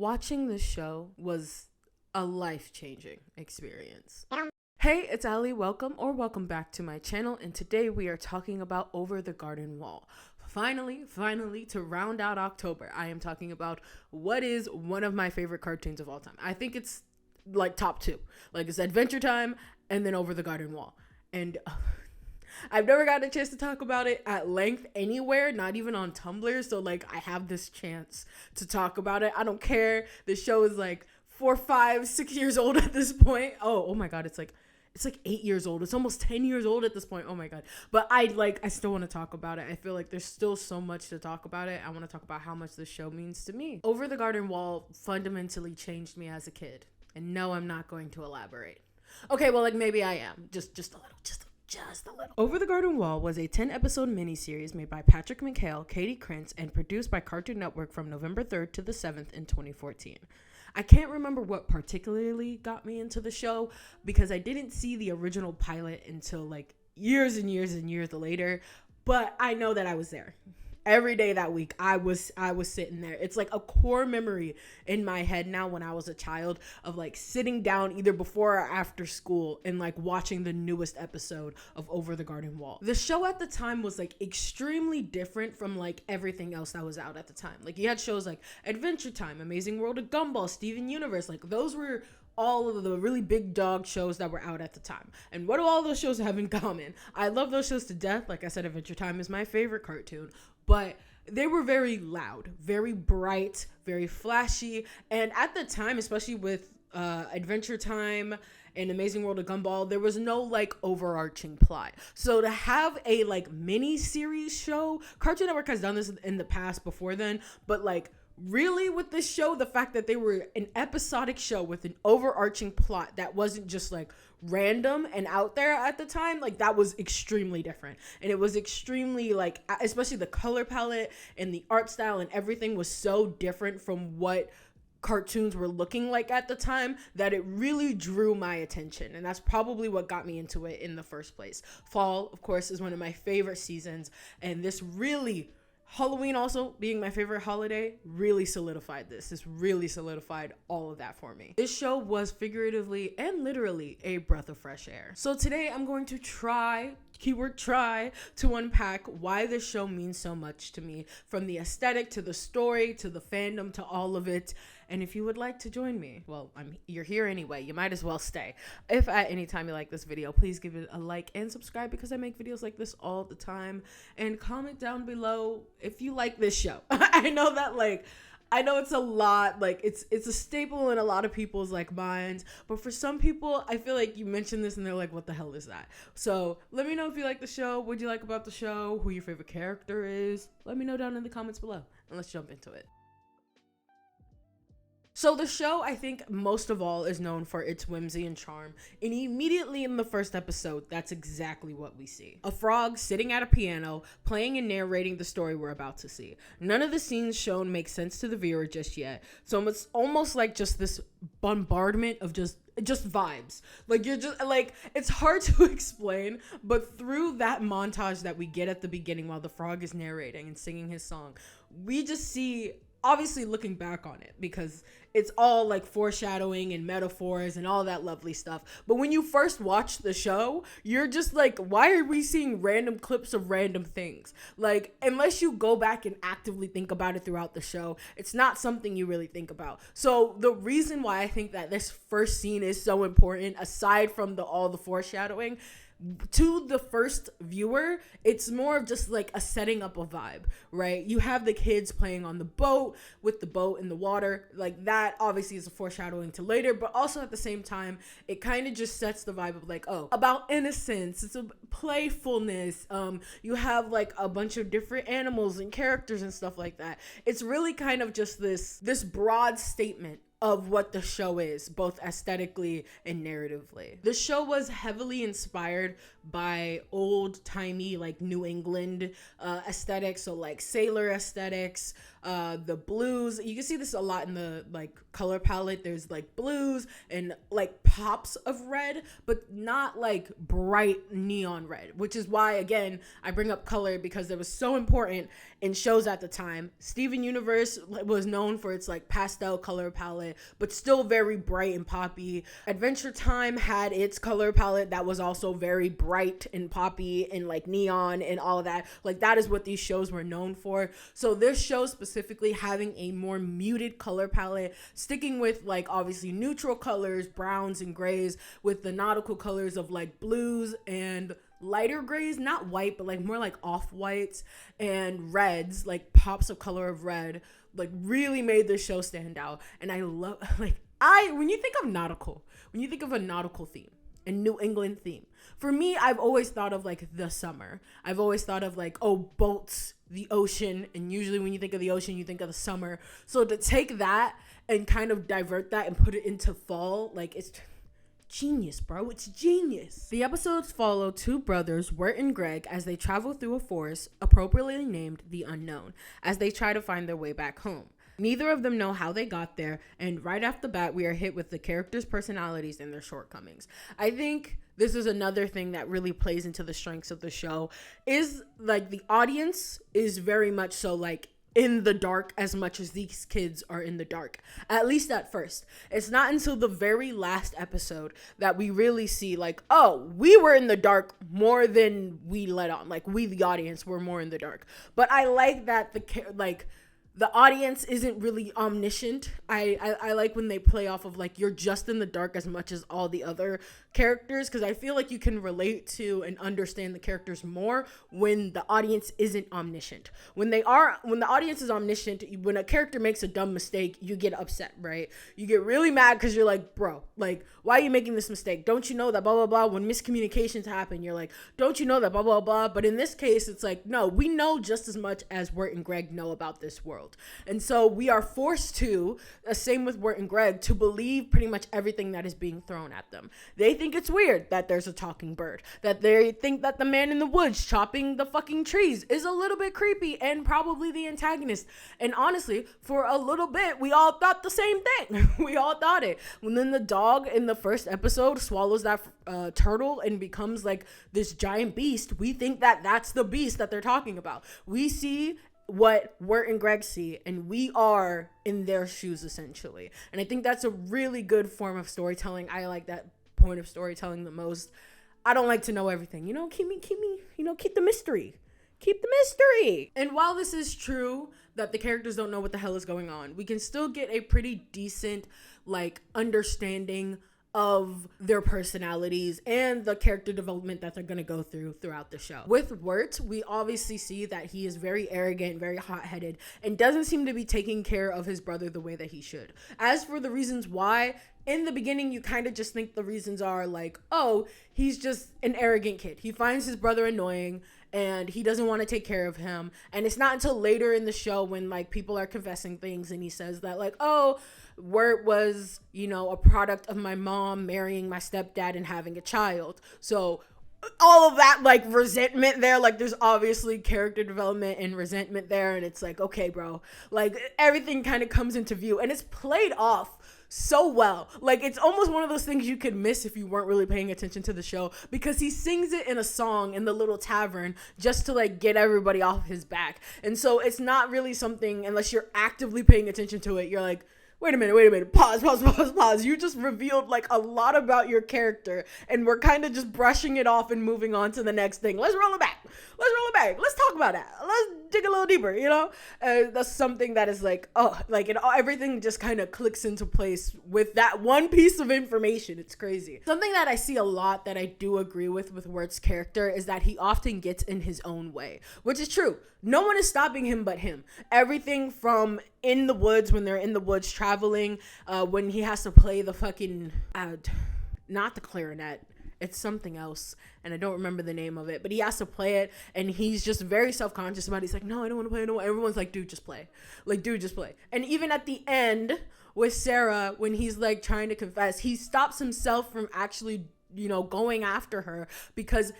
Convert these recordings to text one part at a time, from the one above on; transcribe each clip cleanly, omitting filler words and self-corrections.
Watching this show was a life-changing experience. Hey, it's Ali. Welcome back to my channel, and today we are talking about Over the Garden Wall. Finally, to round out October, I am talking about what is one of my favorite cartoons of all time. I think it's like top two. Like, it's Adventure Time and then Over the Garden Wall. And I've never gotten a chance to talk about it at length anywhere, not even on Tumblr. So like, I have this chance to talk about it. I don't care. The show is like 4, 5, 6 years old at this point. Oh my God. It's like 8 years old. It's almost 10 years old at this point. Oh my God. But I still want to talk about it. I feel like there's still so much to talk about it. I want to talk about how much this show means to me. Over the Garden Wall fundamentally changed me as a kid. And no, I'm not going to elaborate. Okay, well, like maybe I am. Just a little. Over the Garden Wall was a 10-episode miniseries made by Patrick McHale, Katie Krentz, and produced by Cartoon Network from November 3rd to the 7th in 2014. I can't remember what particularly got me into the show because I didn't see the original pilot until like years and years later, but I know that I was there. Every day that week, I was sitting there. It's like a core memory in my head now when I was a child of like sitting down either before or after school and like watching the newest episode of Over the Garden Wall. The show at the time was like extremely different from like everything else that was out at the time. Like you had shows like Adventure Time, Amazing World of Gumball, Steven Universe. Like those were all of the really big dog shows that were out at the time. And what do all those shows have in common? I love those shows to death. Like I said, Adventure Time is my favorite cartoon, but they were very loud, very bright, very flashy. And at the time, especially with Adventure Time and Amazing World of Gumball, there was no like overarching plot. So to have a like mini series show, Cartoon Network has done this in the past before then, but like really with this show, the fact that they were an episodic show with an overarching plot that wasn't just like random and out there at the time, like that was extremely different. And it was extremely like, especially the color palette and the art style and everything was so different from what cartoons were looking like at the time that it really drew my attention. And that's probably what got me into it in the first place. Fall, of course, is one of my favorite seasons, and this really, Halloween also being my favorite holiday, really solidified this. This really solidified all of that for me. This show was figuratively and literally a breath of fresh air. So today I'm going to try, keyword try, to unpack why this show means so much to me, from the aesthetic to the story to the fandom to all of it. And if you would like to join me, well, you're here anyway, you might as well stay. If at any time you like this video, please give it a like and subscribe because I make videos like this all the time. And comment down below if you like this show. I know it's a lot, like it's a staple in a lot of people's like minds, but for some people, I feel like you mention this and they're like, what the hell is that? So let me know if you like the show, what you like about the show, who your favorite character is. Let me know down in the comments below, and let's jump into it. So the show, I think, most of all is known for its whimsy and charm, and immediately in the first episode, that's exactly what we see. A frog sitting at a piano, playing and narrating the story we're about to see. None of the scenes shown make sense to the viewer just yet, so it's almost like just this bombardment of just vibes. Like you're just like, it's hard to explain, but through that montage that we get at the beginning while the frog is narrating and singing his song, we just see, obviously looking back on it, because it's all like foreshadowing and metaphors and all that lovely stuff. But when you first watch the show, you're just like, why are we seeing random clips of random things? Like, unless you go back and actively think about it throughout the show, it's not something you really think about. So the reason why I think that this first scene is so important, aside from all the foreshadowing, to the first viewer, it's more of just like a setting up a vibe, right? You have the kids playing on the boat with the boat in the water, like that obviously is a foreshadowing to later, but also at the same time, it kind of just sets the vibe of like, oh, about innocence, it's a playfulness. You have like a bunch of different animals and characters and stuff like that. It's really kind of just this broad statement of what the show is, both aesthetically and narratively. The show was heavily inspired by old-timey like New England aesthetics, so like sailor aesthetics, the blues. You can see this a lot in the like color palette. There's like blues and like pops of red, but not like bright neon red, which is why, again, I bring up color because it was so important in shows at the time. Steven Universe was known for its like pastel color palette, but still very bright and poppy. Adventure Time had its color palette that was also very bright and poppy and like neon and all of that. Like that is what these shows were known for. So this show specifically having a more muted color palette, sticking with like obviously neutral colors, browns and grays, with the nautical colors of like blues and lighter grays, not white, but like more like off-whites, and reds, like pops of color of red, like really made this show stand out. And I love, like, when you think of a nautical theme, a New England theme, for me, I've always thought of like the summer. I've always thought of like, oh, boats, the ocean, and usually when you think of the ocean, you think of the summer. So to take that and kind of divert that and put it into fall, like it's genius, bro. It's genius. The episodes follow two brothers, Wirt and Greg, as they travel through a forest appropriately named the Unknown, as they try to find their way back home. Neither of them know how they got there, and right off the bat, we are hit with the characters' personalities and their shortcomings. I think this is another thing that really plays into the strengths of the show, is like the audience is very much so like in the dark as much as these kids are in the dark, at least at first. It's not until the very last episode that we really see like, oh, we were in the dark more than we let on. Like we, the audience, were more in the dark. But I like that the audience isn't really omniscient. I like when they play off of like, you're just in the dark as much as all the other characters, because I feel like you can relate to and understand the characters more when the audience isn't omniscient. When the audience is omniscient, when a character makes a dumb mistake, you get upset, right? You get really mad because you're like, bro, like, why are you making this mistake? Don't you know that blah, blah, blah? When miscommunications happen, you're like, don't you know that blah, blah, blah? But in this case, it's like, no, we know just as much as Wirt and Greg know about this world. And so we are forced to, same with Wirt and Greg, to believe pretty much everything that is being thrown at them. They think it's weird that there's a talking bird, that they think that the man in the woods chopping the fucking trees is a little bit creepy and probably the antagonist. And honestly, for a little bit, we all thought the same thing. We all thought it. When then the dog in the first episode swallows that turtle and becomes like this giant beast, we think that that's the beast that they're talking about. We see what Wirt and Greg see, and we are in their shoes essentially. And I think that's a really good form of storytelling. I like that point of storytelling the most. I don't like to know everything, keep the mystery. Keep the mystery. And while this is true that the characters don't know what the hell is going on, we can still get a pretty decent like understanding of their personalities and the character development that they're going to go throughout the show. With Wirt, we obviously see that he is very arrogant, very hot-headed, and doesn't seem to be taking care of his brother the way that he should. As for the reasons why, in the beginning, you kind of just think the reasons are like, oh, he's just an arrogant kid. He finds his brother annoying and he doesn't want to take care of him. And it's not until later in the show when like people are confessing things and he says that like, oh, Wirt was, a product of my mom marrying my stepdad and having a child. So all of that like resentment there, like there's obviously character development and resentment there. And it's like, okay, bro, like everything kind of comes into view and it's played off so well. Like it's almost one of those things you could miss if you weren't really paying attention to the show, because he sings it in a song in the little tavern just to like get everybody off his back. And so it's not really something, unless you're actively paying attention to it, you're like, wait a minute, pause. You just revealed like a lot about your character and we're kind of just brushing it off and moving on to the next thing. Let's roll it back. Let's talk about that. Let's dig a little deeper, That's something that is like, everything just kind of clicks into place with that one piece of information. It's crazy. Something that I see a lot that I do agree with Wirt's character is that he often gets in his own way, which is true. No one is stopping him but him. Everything from in the woods, when they're in the woods traveling, when he has to play the fucking, not the clarinet, it's something else, and I don't remember the name of it, but he has to play it, and he's just very self-conscious about it. He's like, no, I don't want to play, no. Everyone's like, dude, just play. And even at the end with Sarah, when he's like trying to confess, he stops himself from actually, going after her, because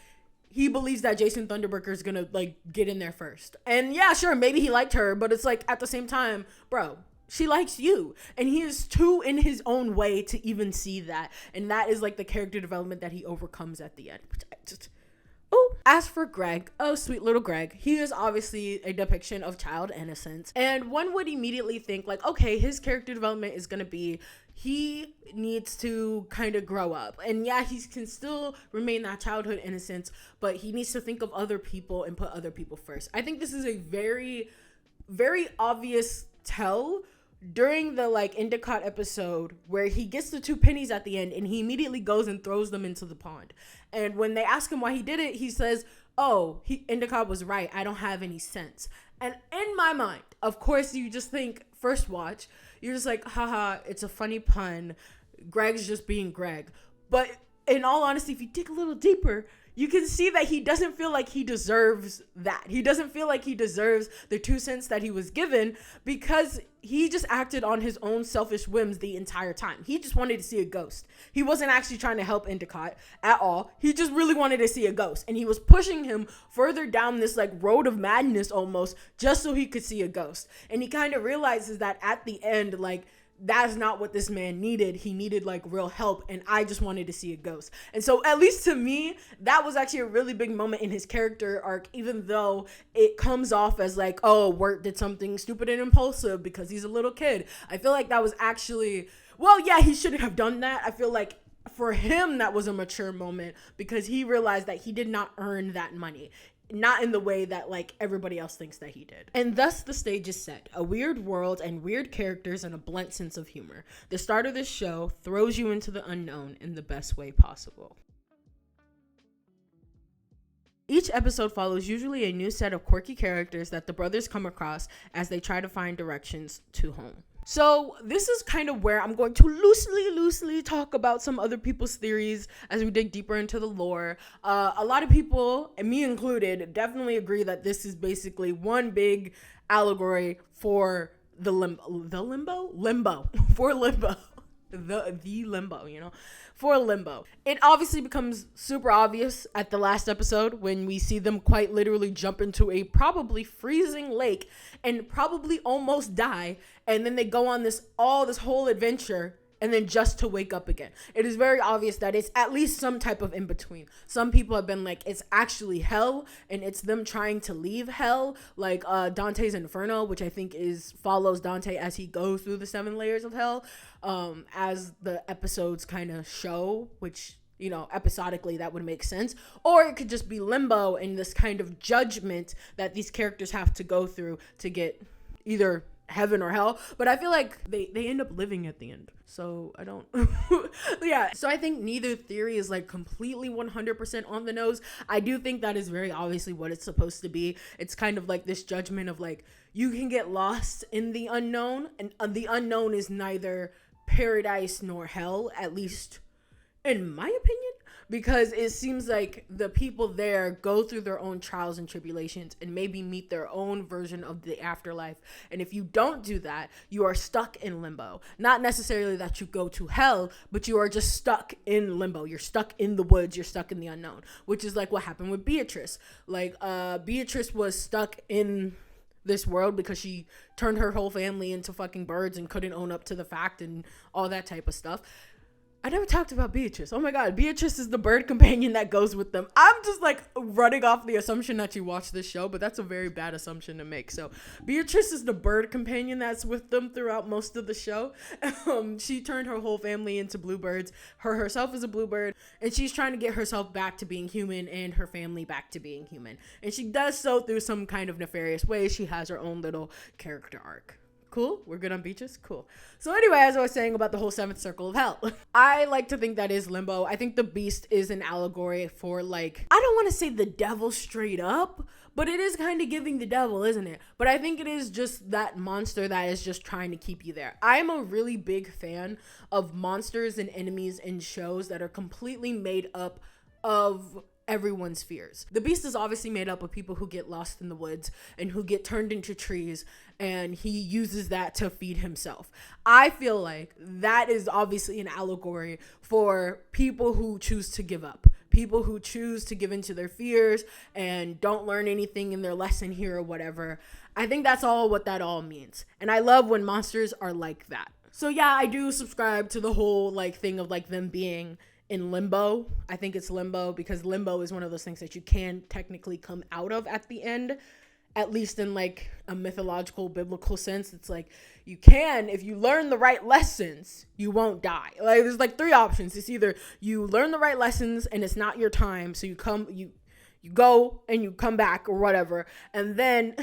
he believes that Jason Thunderberger is gonna like get in there first. And yeah, sure, maybe he liked her, but it's like at the same time, bro, she likes you. And he is too in his own way to even see that. And that is like the character development that he overcomes at the end. As for Greg, oh sweet little Greg, he is obviously a depiction of child innocence. And one would immediately think like, okay, his character development is gonna be he needs to kind of grow up. And yeah, he can still remain that childhood innocence, but he needs to think of other people and put other people first. I think this is a very, very obvious tell during the like Endicott episode where he gets the 2 pennies at the end and he immediately goes and throws them into the pond. And when they ask him why he did it, he says, oh, Endicott was right. I don't have any sense. And in my mind, of course, you just think first watch, you're just like, haha, it's a funny pun. Greg's just being Greg. But in all honesty, if you dig a little deeper, you can see that he doesn't feel like he deserves that. He doesn't feel like he deserves the 2 cents that he was given because he just acted on his own selfish whims the entire time. He just wanted to see a ghost. He wasn't actually trying to help Endicott at all. He just really wanted to see a ghost. And he was pushing him further down this like road of madness almost just so he could see a ghost. And he kind of realizes that at the end, like, that's not what this man needed. He needed like real help, and I just wanted to see a ghost. And so at least to me, that was actually a really big moment in his character arc, even though it comes off as like, oh, Wirt did something stupid and impulsive because he's a little kid. I feel like that was actually, well, yeah, he shouldn't have done that. I feel like for him, that was a mature moment because he realized that he did not earn that money. Not in the way that like everybody else thinks that he did. And thus the stage is set. A weird world and weird characters and a blunt sense of humor. The start of this show throws you into the unknown in the best way possible. Each episode follows usually a new set of quirky characters that the brothers come across as they try to find directions to home. So this is kind of where I'm going to loosely talk about some other people's theories as we dig deeper into the lore. A lot of people, and me included, definitely agree that this is basically one big allegory for the limbo, you know, for limbo. It obviously becomes super obvious at the last episode when we see them quite literally jump into a probably freezing lake and probably almost die, and then they go on this whole adventure and then just to wake up again. It is very obvious that it's at least some type of in between. Some people have been like, it's actually hell and it's them trying to leave hell, like Dante's Inferno, which I think follows Dante as he goes through the 7 layers of hell, as the episodes kind of show, which, you know, episodically that would make sense. Or it could just be limbo and this kind of judgment that these characters have to go through to get either heaven or hell. But I feel like they end up living at the end, so I don't yeah, so I think neither theory is like completely 100% on the nose. I do think that is very obviously what it's supposed to be. It's kind of like this judgment of like, you can get lost in the unknown, and the unknown is neither paradise nor hell, at least in my opinion, because it seems like the people there go through their own trials and tribulations and maybe meet their own version of the afterlife. And if you don't do that, you are stuck in limbo. Not necessarily that you go to hell, but you are just stuck in limbo. You're stuck in the woods. You're stuck in the unknown, which is like what happened with Beatrice. Like, Beatrice was stuck in this world because she turned her whole family into fucking birds and couldn't own up to the fact and all that type of stuff. I never talked about Beatrice. Oh my God. Beatrice is the bird companion that goes with them. I'm just like running off the assumption that you watch this show, but that's a very bad assumption to make. So Beatrice is the bird companion that's with them throughout most of the show. She turned her whole family into bluebirds. Herself is a bluebird, and she's trying to get herself back to being human and her family back to being human. And she does so through some kind of nefarious way. She has her own little character arc. Cool. We're good on beaches. Cool. So anyway, as I was saying about the whole 7th circle of hell, I like to think that is limbo. I think the beast is an allegory for, like, I don't want to say the devil straight up, but it is kind of giving the devil, isn't it? But I think it is just that monster that is just trying to keep you there. I'm a really big fan of monsters and enemies in shows that are completely made up of everyone's fears. The beast is obviously made up of people who get lost in the woods and who get turned into trees, and he uses that to feed himself. I feel like that is obviously an allegory for people who choose to give up, people who choose to give into their fears and don't learn anything in their lesson here or whatever. I think that's all what that all means. And I love when monsters are like that. So yeah, I do subscribe to the whole like thing of like them being in limbo. I think it's limbo because limbo is one of those things that you can technically come out of at the end, at least in like a mythological biblical sense. It's like you can, if you learn the right lessons, you won't die. Like there's like three options. It's either you learn the right lessons and it's not your time, so you go and you come back or whatever, and then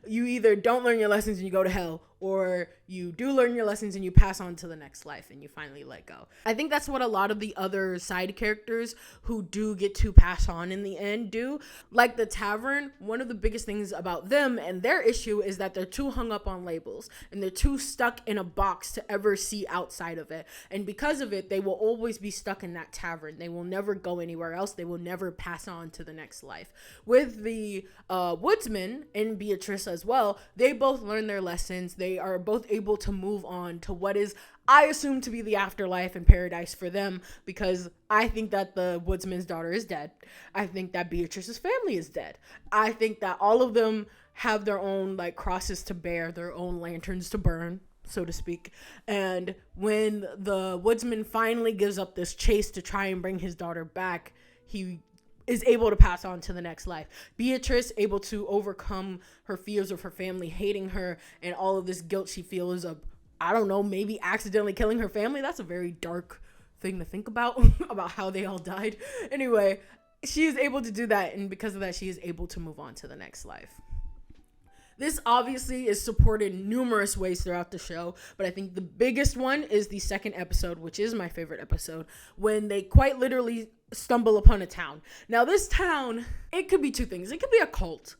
you either don't learn your lessons and you go to hell, or you do learn your lessons and you pass on to the next life and you finally let go. I think that's what a lot of the other side characters who do get to pass on in the end do. Like the tavern, one of the biggest things about them and their issue is that they're too hung up on labels and they're too stuck in a box to ever see outside of it. And because of it, they will always be stuck in that tavern. They will never go anywhere else. They will never pass on to the next life. With the woodsman and Beatrice as well, they both learn their lessons. They are both able to move on to what is, I assume, to be the afterlife and paradise for them, because I think that the woodsman's daughter is dead. I think that Beatrice's family is dead. I think that all of them have their own like crosses to bear, their own lanterns to burn, so to speak. And when the woodsman finally gives up this chase to try and bring his daughter back, he is able to pass on to the next life. Beatrice able to overcome her fears of her family hating her and all of this guilt she feels of, I don't know, maybe accidentally killing her family. That's a very dark thing to think about, about how they all died. Anyway, she is able to do that, and because of that, she is able to move on to the next life. This obviously is supported in numerous ways throughout the show, but I think the biggest one is the second episode, which is my favorite episode, when they quite literally stumble upon a town. Now, this town, it could be two things. It could be a cult.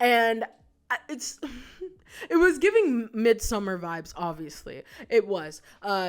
And it was giving Midsummer vibes, obviously. It was.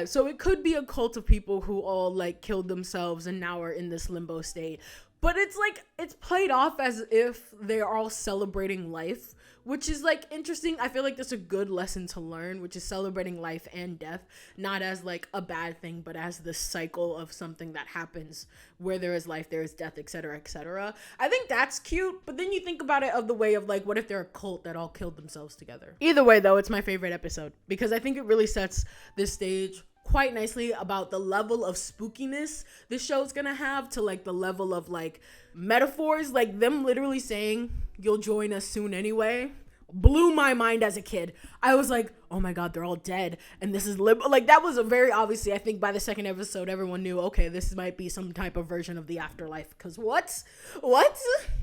So it could be a cult of people who all like killed themselves and now are in this limbo state. But it's like, it's played off as if they're all celebrating life, which is like interesting. I feel like that's a good lesson to learn, which is celebrating life and death, not as like a bad thing, but as the cycle of something that happens where there is life, there is death, etc., etc. I think that's cute, but then you think about it of the way of like, what if they're a cult that all killed themselves together? Either way, though, it's my favorite episode because I think it really sets this stage quite nicely about the level of spookiness this show's gonna have, to like the level of like metaphors, like them literally saying you'll join us soon anyway, blew my mind as a kid. I was like, oh my god, they're all dead and this is like that was a very obviously, I think by the second episode everyone knew, okay, this might be some type of version of the afterlife, because what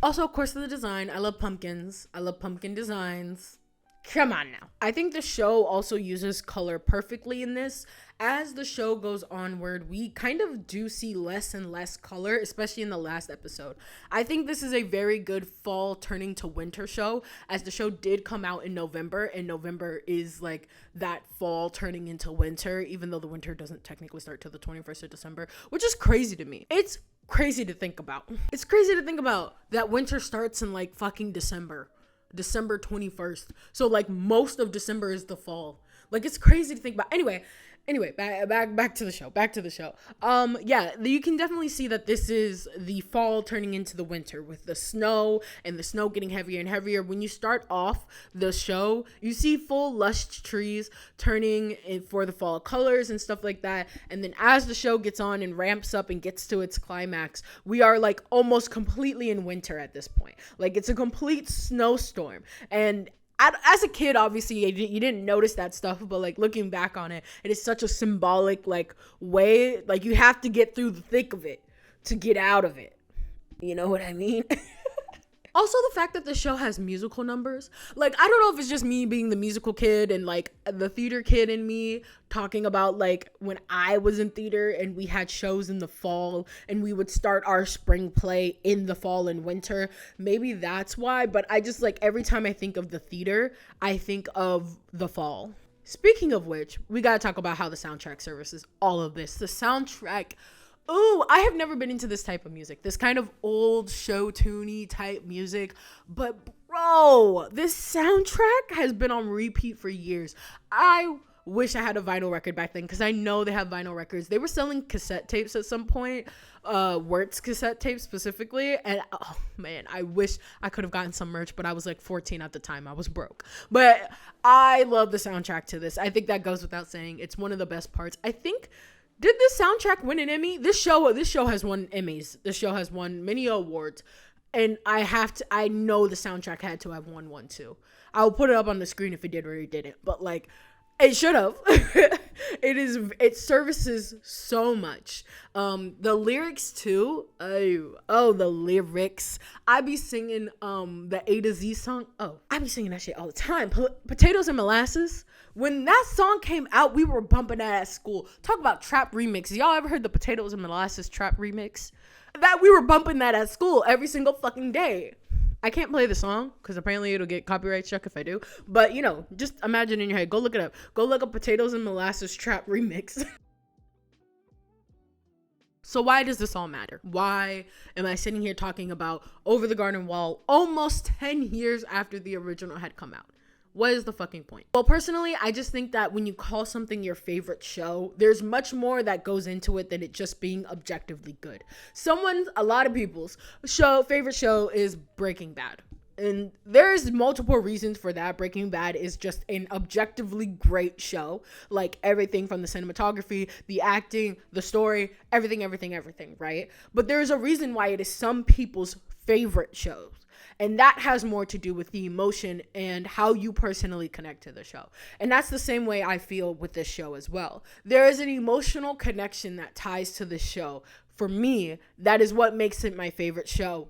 also, of course, the design. I love pumpkins. I love pumpkin designs. Come on now. I think the show also uses color perfectly in this. As the show goes onward, we kind of do see less and less color, especially in the last episode. I think this is a very good fall turning to winter show, as the show did come out in November, and November is like that fall turning into winter, even though the winter doesn't technically start till the 21st of December, which is crazy to me. It's crazy to think about. It's crazy to think about that winter starts in like fucking December 21st. So like most of December is the fall. Like it's crazy to think about. Anyway, back to the show. Yeah, you can definitely see that this is the fall turning into the winter with the snow and the snow getting heavier and heavier. When you start off the show, you see full lush trees turning in for the fall colors and stuff like that. And then as the show gets on and ramps up and gets to its climax, we are like almost completely in winter at this point. Like it's a complete snowstorm. And as a kid, obviously, you didn't notice that stuff, but like looking back on it, it is such a symbolic like way. Like you have to get through the thick of it to get out of it. You know what I mean? Also, the fact that the show has musical numbers, like, I don't know if it's just me being the musical kid and like the theater kid in me talking about like when I was in theater and we had shows in the fall and we would start our spring play in the fall and winter. Maybe that's why, but I just like every time I think of the theater, I think of the fall. Speaking of which, we gotta talk about how the soundtrack services all of this. The soundtrack, ooh, I have never been into this type of music. This kind of old show tuney type music. But bro, this soundtrack has been on repeat for years. I wish I had a vinyl record back then, because I know they have vinyl records. They were selling cassette tapes at some point, Wirtz cassette tapes specifically, and oh man, I wish I could have gotten some merch, but I was like 14 at the time. I was broke. But I love the soundtrack to this. I think that goes without saying. It's one of the best parts. I think, did this soundtrack win an Emmy? This show has won Emmys. This show has won many awards. And I know the soundtrack had to have won one too. I'll put it up on the screen if it did or it didn't. But like, it should have. It services so much. The lyrics too. Oh, the lyrics. I be singing the A to Z song. Oh, I be singing that shit all the time. Potatoes and Molasses. When that song came out, we were bumping that at school. Talk about trap remix. Y'all ever heard the Potatoes and Molasses trap remix? That we were bumping that at school every single fucking day. I can't play the song because apparently it'll get copyright struck if I do. But, you know, just imagine in your head. Go look it up. Go look up Potatoes and Molasses Trap Remix. So why does this all matter? Why am I sitting here talking about Over the Garden Wall almost 10 years after the original had come out? What is the fucking point? Well, personally, I just think that when you call something your favorite show, there's much more that goes into it than it just being objectively good. A lot of people's favorite show is Breaking Bad. And there's multiple reasons for that. Breaking Bad is just an objectively great show. Like everything from the cinematography, the acting, the story, everything, right? But there's a reason why it is some people's favorite shows. And that has more to do with the emotion and how you personally connect to the show. And that's the same way I feel with this show as well. There is an emotional connection that ties to the show. For me, that is what makes it my favorite show,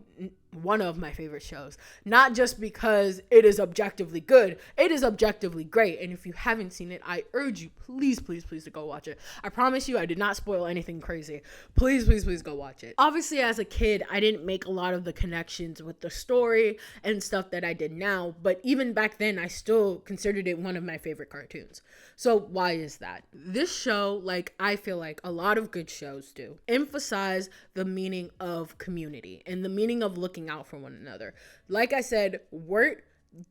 one of my favorite shows. Not just because it is objectively good, it is objectively great. And if you haven't seen it, I urge you, please to go watch it. I promise you, I did not spoil anything crazy. Please go watch it. Obviously, as a kid, I didn't make a lot of the connections with the story and stuff that I did now. But even back then, I still considered it one of my favorite cartoons. So why is that? This show, like I feel like a lot of good shows do, emphasize the meaning of community and the meaning of looking out for one another. Like I said, Wirt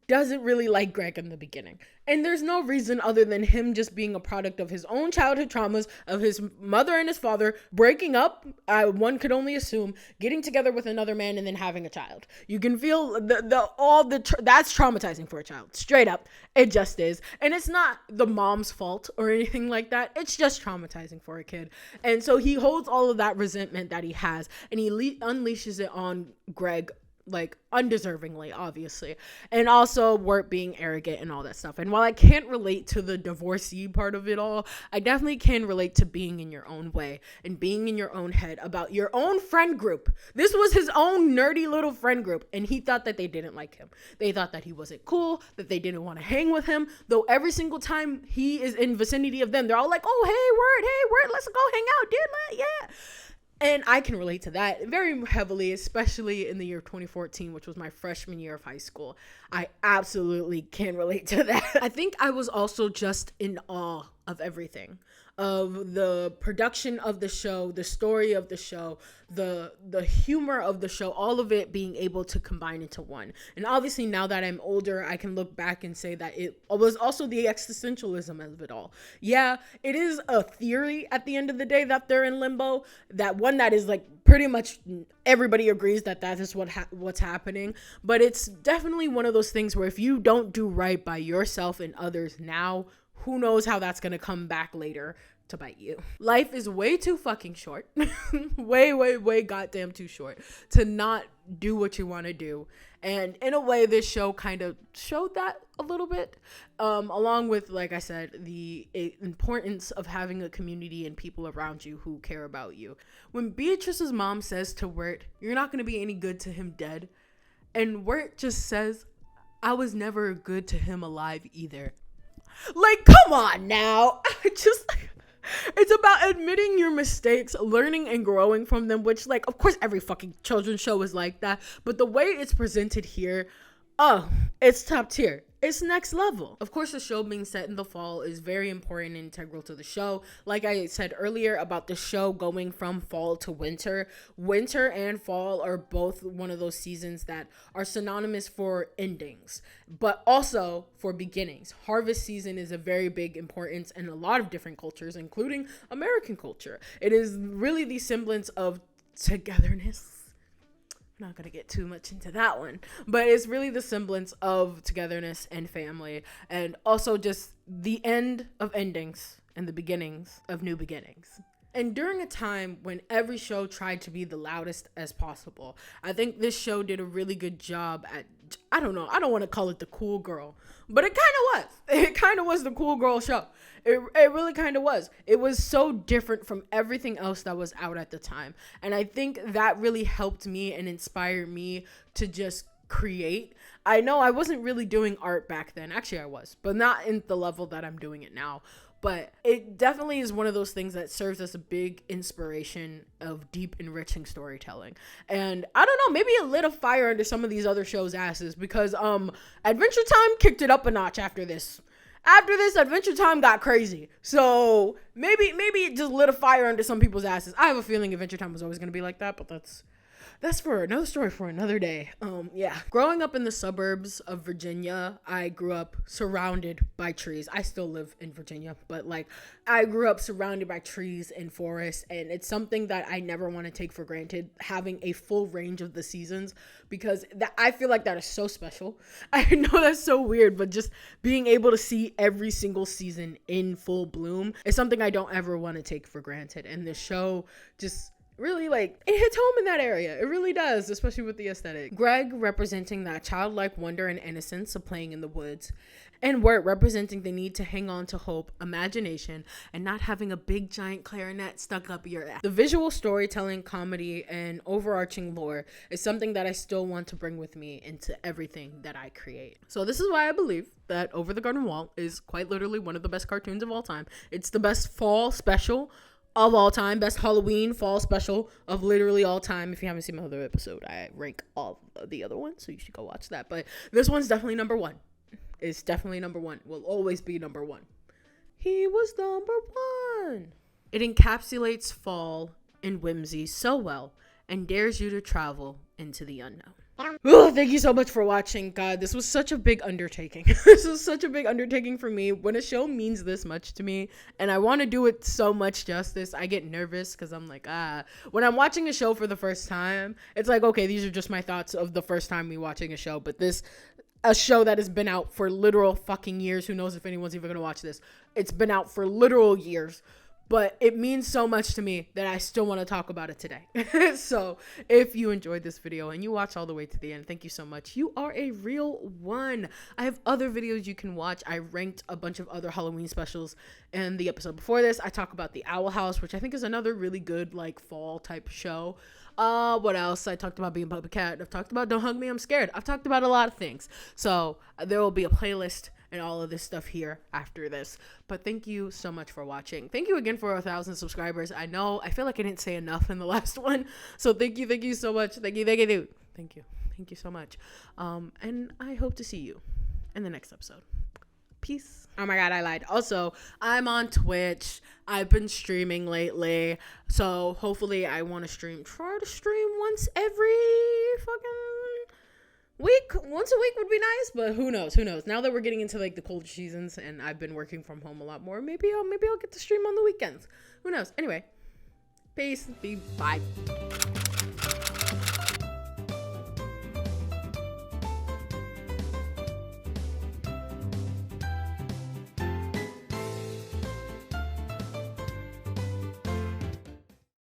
doesn't really like Greg in the beginning. And there's no reason other than him just being a product of his own childhood traumas, of his mother and his father breaking up, one could only assume, getting together with another man and then having a child. You can feel that's traumatizing for a child. Straight up, it just is. And it's not the mom's fault or anything like that. It's just traumatizing for a kid. And so he holds all of that resentment that he has and he unleashes it on Greg, like undeservingly, obviously, and also Wirt being arrogant and all that stuff. And while I can't relate to the divorcee part of it all, I definitely can relate to being in your own way and being in your own head about your own friend group. This was his own nerdy little friend group, and he thought that they didn't like him. They thought that he wasn't cool, that they didn't want to hang with him, though every single time he is in vicinity of them, they're all like, oh, hey, Wirt, let's go hang out, dude, yeah. And I can relate to that very heavily, especially in the year 2014, which was my freshman year of high school. I absolutely can relate to that. I think I was also just in awe of everything, of the production of the show, the story of the show, the humor of the show, all of it being able to combine into one. And obviously now that I'm older, I can look back and say that it was also the existentialism of it all. Yeah, it is a theory at the end of the day that they're in limbo, that one that is like pretty much everybody agrees that is what's happening. But it's definitely one of those things where if you don't do right by yourself and others now, who knows how that's going to come back later to bite you. Life is way too fucking short. way goddamn too short to not do what you want to do. And in a way, this show kind of showed that a little bit, along with, like I said, the importance of having a community and people around you who care about you. When Beatrice's mom says to Wirt, you're not going to be any good to him dead, and Wirt just says, I was never good to him alive either. Like, come on now. It's about admitting your mistakes, learning and growing from them, which, like, of course, every fucking children's show is like that. But the way it's presented here, oh, it's top tier. it's next level. Of course, the show being set in the fall is very important and integral to the show. Like I said earlier about the show going from fall to winter. Winter and fall are both one of those seasons that are synonymous for endings, but also for beginnings. Harvest season is a very big importance in a lot of different cultures, including American culture. It is really the semblance of togetherness. I'm not gonna get too much into that one, but it's really the semblance of togetherness and family, and also just the end of endings and the beginnings of new beginnings. And during a time when every show tried to be the loudest as possible, I think this show did a really good job at, I don't want to call it the cool girl, but it kind of was the cool girl show. It really kind of was. It was so different from everything else that was out at the time. And I think that really helped me and inspired me to just create. I know I wasn't really doing art back then. Actually, I was, but not in the level that I'm doing it now. But it definitely is one of those things that serves as a big inspiration of deep, enriching storytelling. And I don't know, maybe it lit a fire under some of these other shows' asses, because Adventure Time kicked it up a notch after this. After this, Adventure Time got crazy. So maybe it just lit a fire under some people's asses. I have a feeling Adventure Time was always going to be like that, but that's for another story for another day. Yeah. Growing up in the suburbs of Virginia, I grew up surrounded by trees. I still live in Virginia, but like I grew up surrounded by trees and forests, and it's something that I never want to take for granted, having a full range of the seasons, because I feel like that is so special. I know that's so weird, but just being able to see every single season in full bloom is something I don't ever want to take for granted. And the show just really, like, it hits home in that area. It really does, especially with the aesthetic. Greg representing that childlike wonder and innocence of playing in the woods, and Wirt representing the need to hang on to hope, imagination, and not having a big giant clarinet stuck up your ass. The visual storytelling, comedy, and overarching lore is something that I still want to bring with me into everything that I create. So this is why I believe that Over the Garden Wall is quite literally one of the best cartoons of all time. It's the best fall special of all time, best Halloween fall special of literally all time. If you haven't seen my other episode, I rank all of the other ones, so you should go watch that. But this one's definitely number one. It's definitely number one. Will always be number one. He was number one. It encapsulates fall and whimsy so well and dares you to travel into the unknown. Oh, thank you so much for watching. God, this was such a big undertaking. This was such a big undertaking for me. When a show means this much to me and I want to do it so much justice, I get nervous because I'm like, when I'm watching a show for the first time, it's like, okay, these are just my thoughts of the first time me watching a show. But a show that has been out for literal fucking years. Who knows if anyone's even going to watch this? It's been out for literal years. But it means so much to me that I still want to talk about it today. So if you enjoyed this video and you watch all the way to the end, thank you so much. You are a real one. I have other videos you can watch. I ranked a bunch of other Halloween specials in the episode before this. I talk about The Owl House, which I think is another really good like fall type show. What else? I talked about Being Puppet Cat. I've talked about Don't Hug Me, I'm Scared. I've talked about a lot of things. So there will be a playlist and all of this stuff here after this. But thank you so much for watching. Thank you again for 1,000 subscribers. I know, I feel like I didn't say enough in the last one. So thank you so much. Thank you so much. And I hope to see you in the next episode. Peace. Oh my God, I lied. Also, I'm on Twitch. I've been streaming lately. So hopefully I want to try to stream once every fucking week. Once a week would be nice, but who knows? Now that we're getting into like the colder seasons and I've been working from home a lot more, maybe I'll get to stream on the weekends. Who knows? Anyway, peace. Bye.